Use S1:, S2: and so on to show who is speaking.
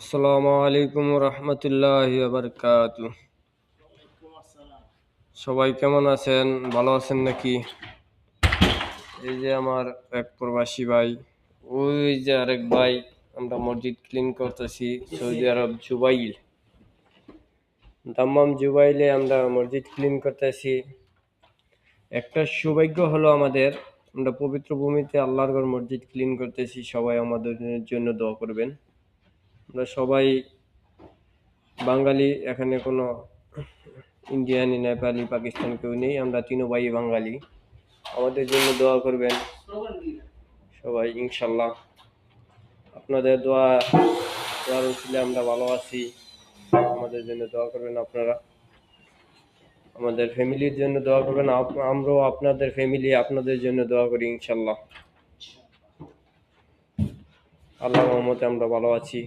S1: আসসালামু আলাইকুম রহমতুল্লাহি বারকাতু। সবাই কেমন আছেন? ভালো আছেন নাকি? এই যে আমার এক প্রবাসী ভাই, ওই যে আরেক ভাই, আমরা মসজিদ ক্লিন করতেছি। সৌদি আরব জুবাইল, দাম্মাম জুবাইলে আমরা মসজিদ ক্লিন করতেছি। একটা সৌভাগ্য হলো আমাদের, আমরা পবিত্র ভূমিতে আল্লাহর ঘর মসজিদ ক্লিন করতেছি। সবাই আমাদের জন্য দোয়া করবেন। আমরা সবাই বাঙালি, এখানে কোনো ইন্ডিয়ানি, নেপালি, পাকিস্তান কেউ নেই। আমরা তিনও ভাই বাঙালি। আমাদের জন্য দোয়া করবেন সবাই ইনশাল্লাহ। আপনাদের দোয়ার উচিলে আমরা ভালো আছি। আমাদের জন্য দোয়া করবেন আপনারা, আমাদের ফ্যামিলির জন্য দোয়া করবেন। আমরাও আপনাদের ফ্যামিলি, আপনাদের জন্য দোয়া করি ইনশাল্লাহ। আল্লাহর রহমতে আমরা ভালো আছি।